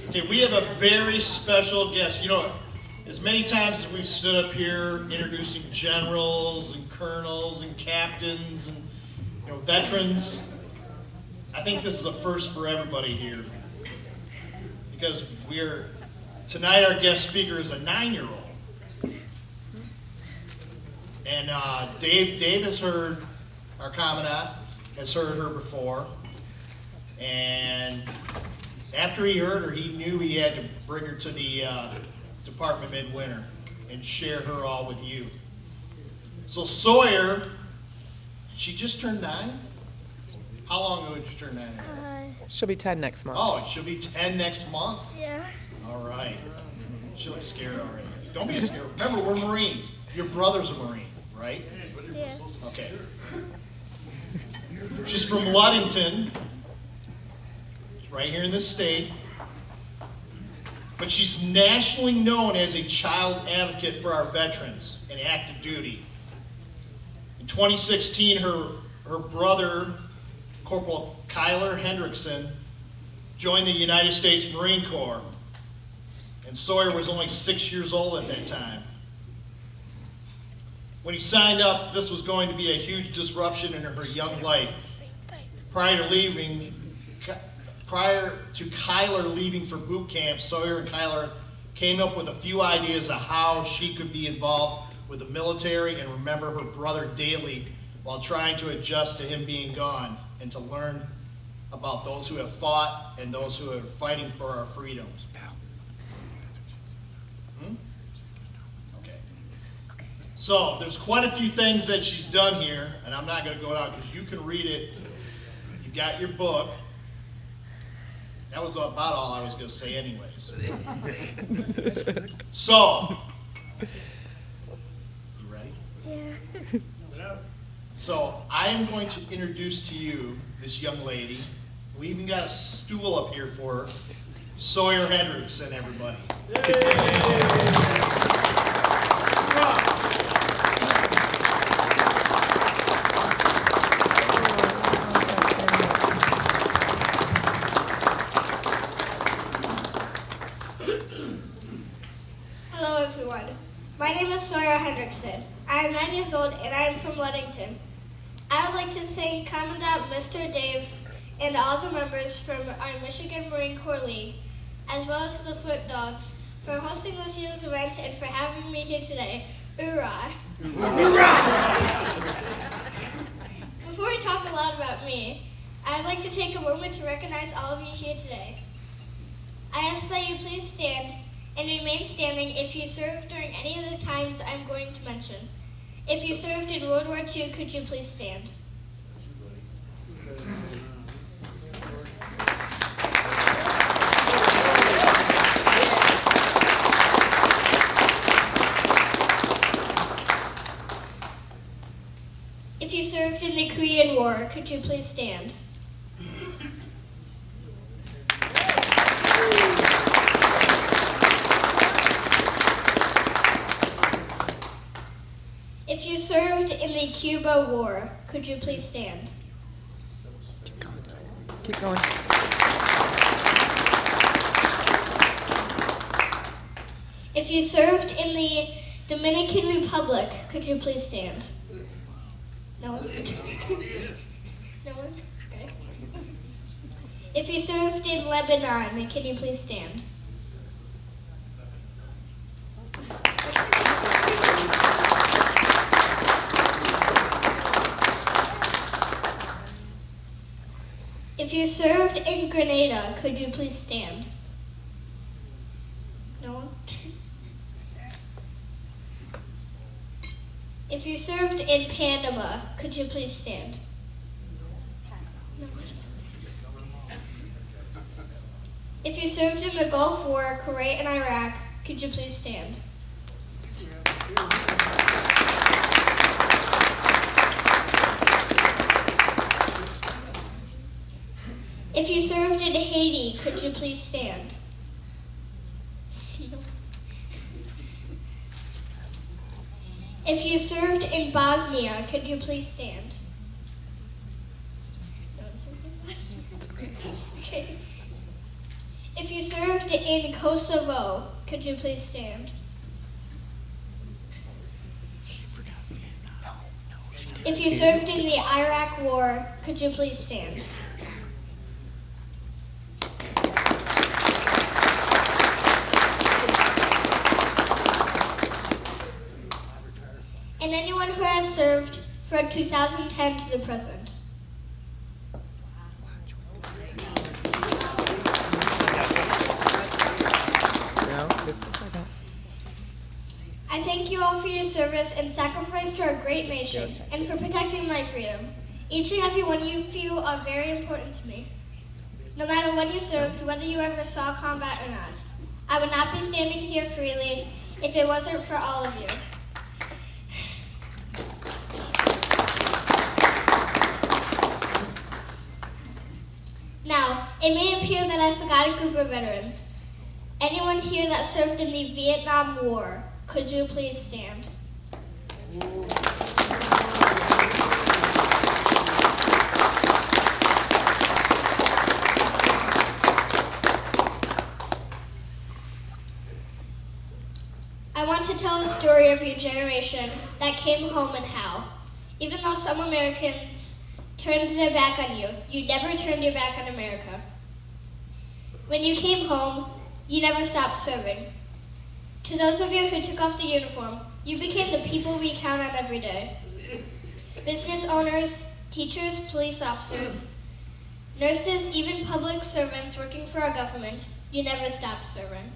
Okay, we have a very special guest. You know, as many times as we've stood up here introducing generals and colonels and captains and veterans, I think this is a first for everybody here. Because tonight our guest speaker is a 9-year-old. And Dave has heard, our commandant has heard her before. And after he heard her, he knew he had to bring her to the department midwinter and share her all with you. So Sawyer, she just turned 9? How long ago did you turn 9? She'll be 10 next month. Oh, she'll be 10 next month? Yeah. All right. She looks scared already. Don't be scared. Remember, we're Marines. Your brother's a Marine, right? Yeah. Okay. She's from Ludington, right here in this state. But she's nationally known as a child advocate for our veterans in active duty. In 2016, her brother, Corporal Kyler Hendrickson, joined the United States Marine Corps. And Sawyer was only 6 years old at that time. When he signed up, this was going to be a huge disruption in her young life. Prior to Kyler leaving for boot camp, Sawyer and Kyler came up with a few ideas of how she could be involved with the military and remember her brother daily while trying to adjust to him being gone and to learn about those who have fought and those who are fighting for our freedoms. Okay. So there's quite a few things that she's done here, and I'm not going to go down because you can read it. You've got your book. That was about all I was going to say anyways. So, you ready? Yeah. So, I am going to introduce to you this young lady. We even got a stool up here for her. Sawyer Hendrickson, everybody. Hello, everyone. My name is Sawyer Hendrickson. I am 9 years old, and I am from Ludington. I would like to thank Commandant Mr. Dave and all the members from our Michigan Marine Corps League, as well as the Flint Dogs, for hosting this year's event and for having me here today. Hoorah! Before I talk a lot about me, I'd like to take a moment to recognize all of you here today. I ask that you please stand and remain standing if you served during any of the times I'm going to mention. If you served in World War II, could you please stand? If you served in the Korean War, could you please stand? If you served in the Cuba War, could you please stand? Keep going. If you served in the Dominican Republic, could you please stand? No one? No one? Okay. If you served in Lebanon, can you please stand? If you served in Grenada, could you please stand? No one? If you served in Panama, could you please stand? No one? If you served in the Gulf War, Kuwait, and Iraq, could you please stand? If you served in Haiti, could you please stand? If you served in Bosnia, could you please stand? No one served in Bosnia? Okay. If you served served in Kosovo, could you please stand? If you served in the Iraq War, could you please stand? And anyone who has served from 2010 to the present. No, this is like that. I thank you all for your service and sacrifice to our great nation and for protecting my freedom. Each and every one of you are very important to me. No matter when you served, whether you ever saw combat or not, I would not be standing here freely if it wasn't for all of you. Now, it may appear that I forgot a group of veterans. Anyone here that served in the Vietnam War, could you please stand? I want to tell the story of your generation that came home and how. Even though some Americans turned their back on you, you never turned your back on America. When you came home, you never stopped serving. To those of you who took off the uniform, you became the people we count on every day. Business owners, teachers, police officers, nurses, even public servants working for our government, you never stopped serving.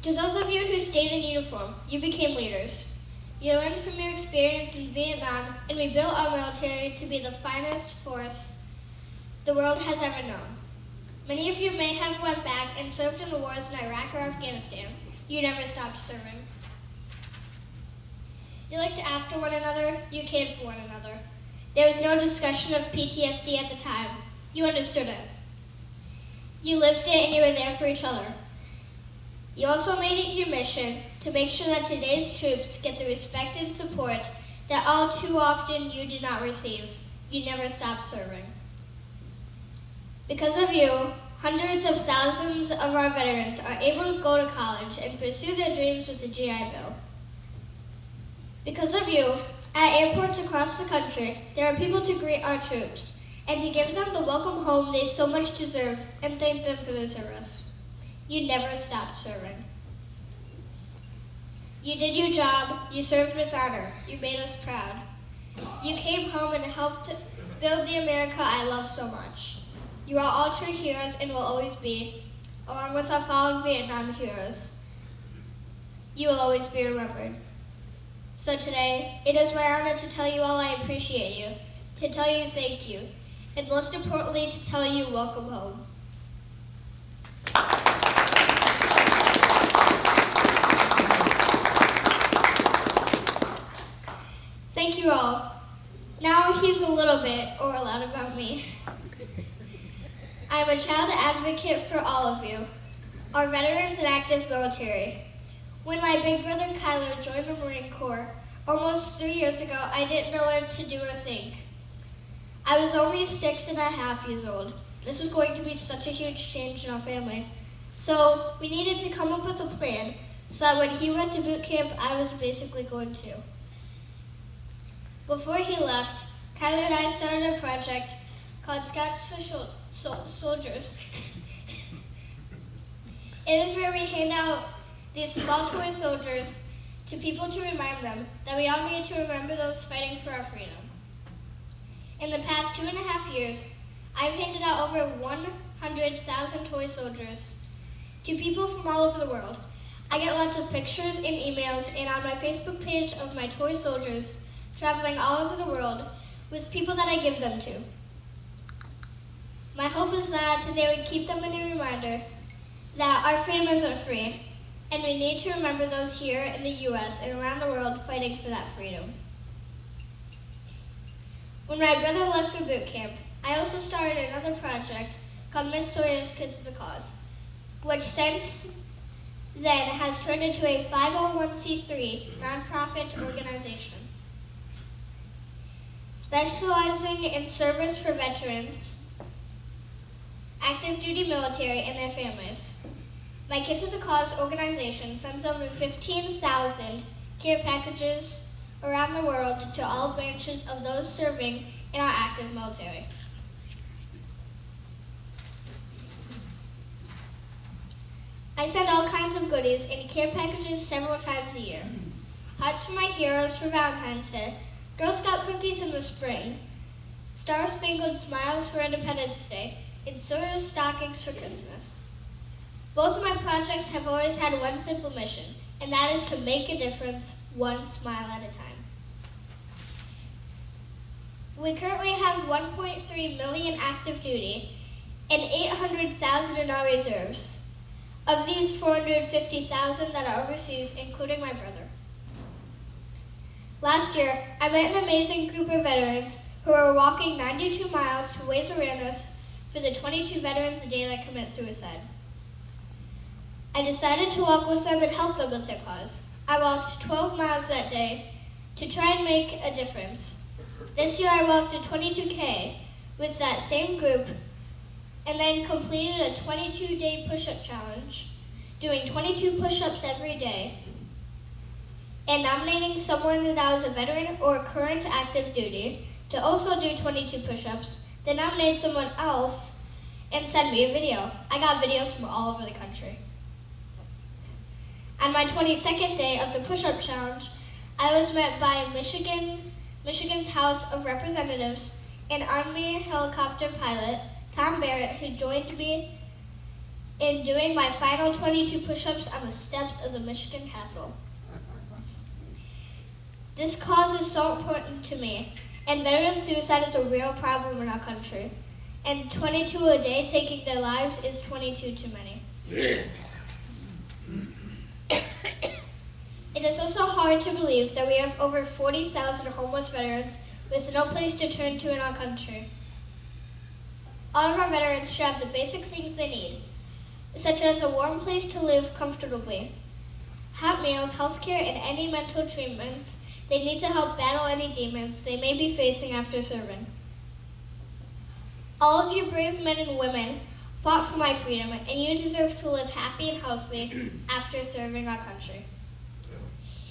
To those of you who stayed in uniform, you became leaders. You learned from your experience in Vietnam, and we built our military to be the finest force the world has ever known. Many of you may have went back and served in the wars in Iraq or Afghanistan. You never stopped serving. You looked after one another, you cared for one another. There was no discussion of PTSD at the time. You understood it. You lived it and you were there for each other. You also made it your mission to make sure that today's troops get the respect and support that all too often you did not receive. You never stopped serving. Because of you, hundreds of thousands of our veterans are able to go to college and pursue their dreams with the GI Bill. Because of you, at airports across the country, there are people to greet our troops and to give them the welcome home they so much deserve and thank them for their service. You never stopped serving. You did your job, you served with honor, you made us proud. You came home and helped build the America I love so much. You are all true heroes and will always be, along with our fallen Vietnam heroes. You will always be remembered. So today, it is my honor to tell you all I appreciate you, to tell you thank you, and most importantly, to tell you welcome home. Thank you all. Now here's a little bit, or a lot about me. I am a child advocate for all of you, our veterans and active military. When my big brother Kyler joined the Marine Corps almost 3 years ago, I didn't know what to do or think. I was only 6.5 years old. This was going to be such a huge change in our family. So we needed to come up with a plan so that when he went to boot camp, I was basically going to. Before he left, Kyler and I started a project called Scouts for Soldiers. It is where we hand out these small toy soldiers to people to remind them that we all need to remember those fighting for our freedom. In the past 2.5 years, I've handed out over 100,000 toy soldiers to people from all over the world. I get lots of pictures and emails, and on my Facebook page of my toy soldiers traveling all over the world with people that I give them to. My hope is that they would keep them in a reminder that our freedom isn't free, and we need to remember those here in the U.S. and around the world fighting for that freedom. When my brother left for boot camp, I also started another project called Miss Sawyer's Kids of the Cause, which since then has turned into a 501c3 nonprofit organization. Specializing in service for veterans, active duty military, and their families. My Kids with a Cause organization sends over 15,000 care packages around the world to all branches of those serving in our active military. I send all kinds of goodies in care packages several times a year. Hearts for my heroes for Valentine's Day, Girl Scout cookies in the spring, Star-Spangled Smiles for Independence Day, and Sawyer stockings for Christmas. Both of my projects have always had one simple mission, and that is to make a difference one smile at a time. We currently have 1.3 million active duty and 800,000 in our reserves. Of these, 450,000 that are overseas, including my brother. Last year, I met an amazing group of veterans who were walking 92 miles to raise awareness for the 22 veterans a day that commit suicide. I decided to walk with them and help them with their cause. I walked 12 miles that day to try and make a difference. This year I walked a 22K with that same group and then completed a 22-day push-up challenge, doing 22 push-ups every day, and nominating someone that was a veteran or current active duty to also do 22 push-ups, then nominate someone else and send me a video. I got videos from all over the country. On my 22nd day of the push-up challenge, I was met by Michigan's House of Representatives and Army helicopter pilot Tom Barrett, who joined me in doing my final 22 push-ups on the steps of the Michigan Capitol. This cause is so important to me, and veteran suicide is a real problem in our country. And 22 a day taking their lives is 22 too many. It is also hard to believe that we have over 40,000 homeless veterans with no place to turn to in our country. All of our veterans should have the basic things they need, such as a warm place to live comfortably, hot meals, health care, and any mental treatments they need to help battle any demons they may be facing after serving. All of you brave men and women fought for my freedom, and you deserve to live happy and healthy after serving our country.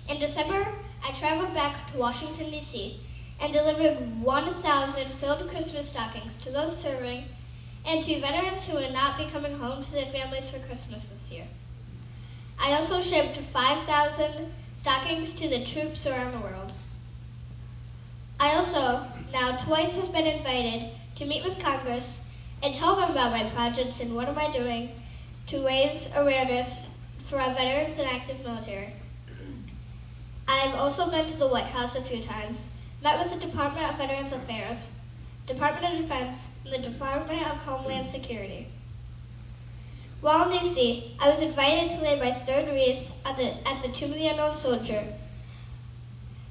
In December, I traveled back to Washington, D.C., and delivered 1,000 filled Christmas stockings to those serving and to veterans who would not be coming home to their families for Christmas this year. I also shipped 5,000 stockings to the troops around the world. I also now twice has been invited to meet with Congress and tell them about my projects and what am I doing to raise awareness for our veterans and active military. I've also been to the White House a few times, met with the Department of Veterans Affairs, Department of Defense, and the Department of Homeland Security. While in D.C., I was invited to lay my third wreath at the Tomb of the Unknown Soldier.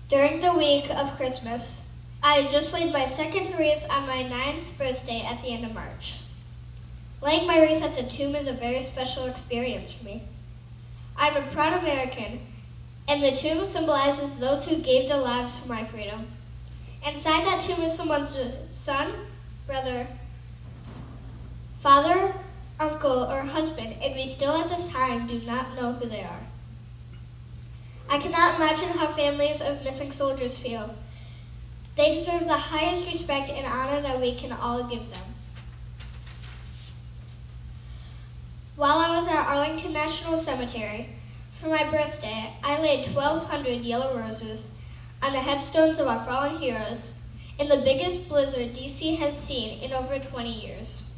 During the week of Christmas, I had just laid my second wreath on my 9th birthday at the end of March. Laying my wreath at the tomb is a very special experience for me. I'm a proud American, and the tomb symbolizes those who gave their lives for my freedom. Inside that tomb is someone's son, brother, father, uncle, or husband, and we still at this time do not know who they are. I cannot imagine how families of missing soldiers feel. They deserve the highest respect and honor that we can all give them. While I was at Arlington National Cemetery, for my birthday, I laid 1,200 yellow roses on the headstones of our fallen heroes in the biggest blizzard D.C. has seen in over 20 years.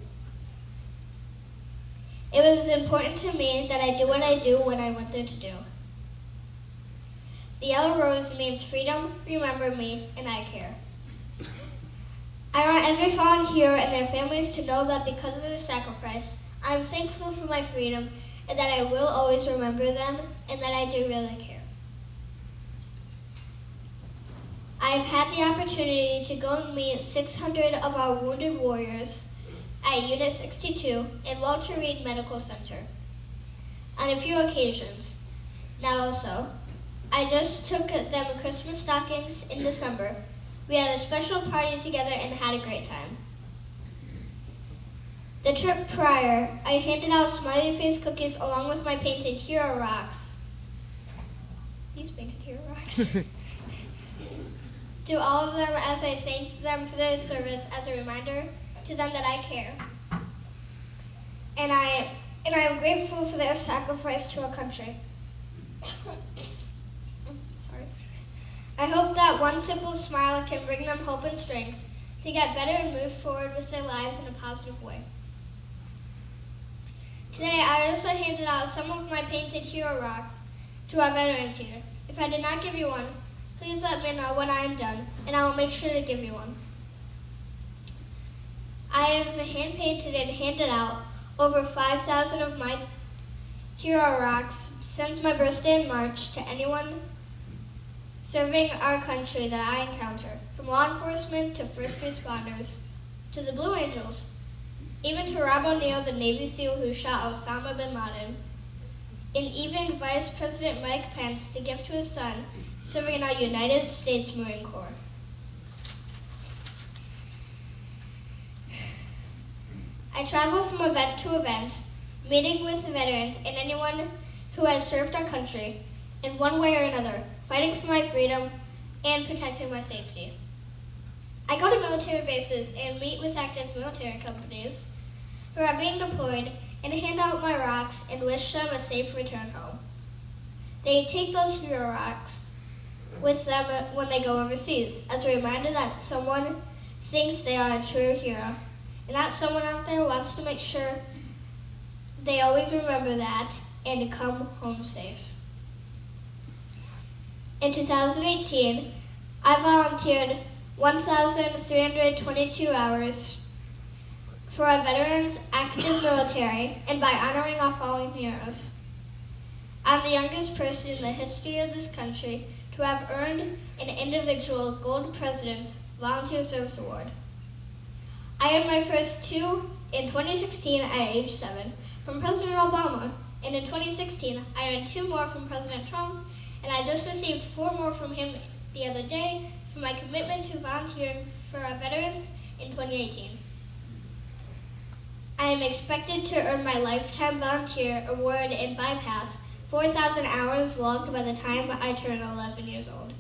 It was important to me that I do what I do when I went there to do. The yellow rose means freedom, remember me, and I care. I want every fallen hero and their families to know that because of their sacrifice, I am thankful for my freedom and that I will always remember them and that I do really care. I've had the opportunity to go and meet 600 of our wounded warriors at Unit 62 in Walter Reed Medical Center on a few occasions. Now also, I just took them Christmas stockings in December. We had a special party together and had a great time. The trip prior, I handed out smiley face cookies along with my painted hero rocks. These painted hero rocks. To all of them as I thanked them for their service as a reminder to them that I care. And I am grateful for their sacrifice to our country. Sorry. I hope that one simple smile can bring them hope and strength to get better and move forward with their lives in a positive way. Today, I also handed out some of my painted hero rocks to our veterans here. If I did not give you one, please let me know when I am done, and I will make sure to give you one. I have hand-painted and handed out over 5,000 of my hero rocks since my birthday in March to anyone serving our country that I encounter, from law enforcement to first responders, to the Blue Angels, even to Rob O'Neill, the Navy SEAL who shot Osama bin Laden, and even Vice President Mike Pence to give to his son, serving in our United States Marine Corps. I travel from event to event, meeting with veterans and anyone who has served our country in one way or another, fighting for my freedom and protecting my safety. I go to military bases and meet with active military companies who are being deployed and hand out my rocks and wish them a safe return home. They take those hero rocks with them when they go overseas as a reminder that someone thinks they are a true hero, and that someone out there wants to make sure they always remember that and to come home safe. In 2018, I volunteered 1,322 hours for our veterans, active military, and by honoring our fallen heroes. I'm the youngest person in the history of this country to have earned an individual Gold President's Volunteer Service Award. I earned my first two in 2016 at age 7 from President Obama, and in 2016 I earned 2 more from President Trump, and I just received 4 more from him the other day for my commitment to volunteering for our veterans in 2018. I am expected to earn my Lifetime Volunteer Award and bypass 4,000 hours logged by the time I turn 11 years old.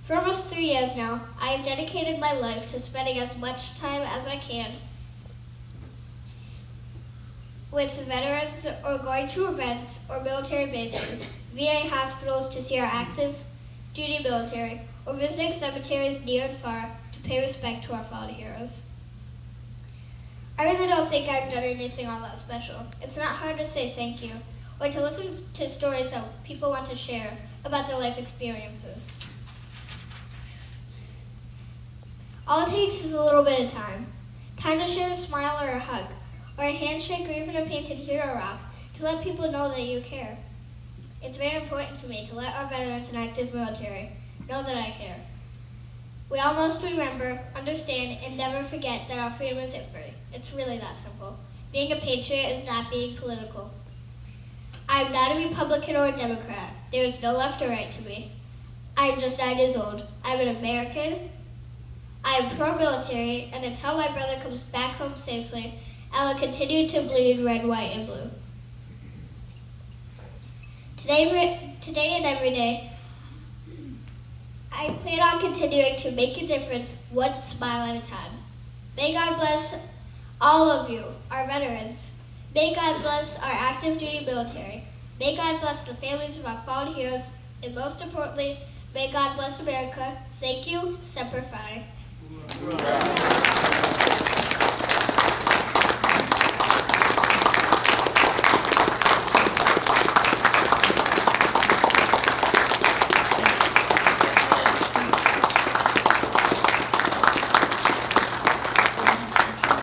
For almost 3 years now, I have dedicated my life to spending as much time as I can with veterans or going to events or military bases, VA hospitals to see our active duty military, or visiting cemeteries near and far to pay respect to our fallen heroes. I really don't think I've done anything all that special. It's not hard to say thank you or to listen to stories that people want to share about their life experiences. All it takes is a little bit of time. Time to share a smile or a hug, or a handshake or even a painted hero rock to let people know that you care. It's very important to me to let our veterans and active military know that I care. We all must remember, understand, and never forget that our freedom isn't free. It's really that simple. Being a patriot is not being political. I am not a Republican or a Democrat. There is no left or right to me. I am just 9 years old. I'm an American. I am pro-military, and until my brother comes back home safely, I will continue to bleed red, white, and blue. Today and every day, I plan on continuing to make a difference one smile at a time. May God bless all of you, our veterans. May God bless our active duty military. May God bless the families of our fallen heroes. And most importantly, may God bless America. Thank you. Semper Fi.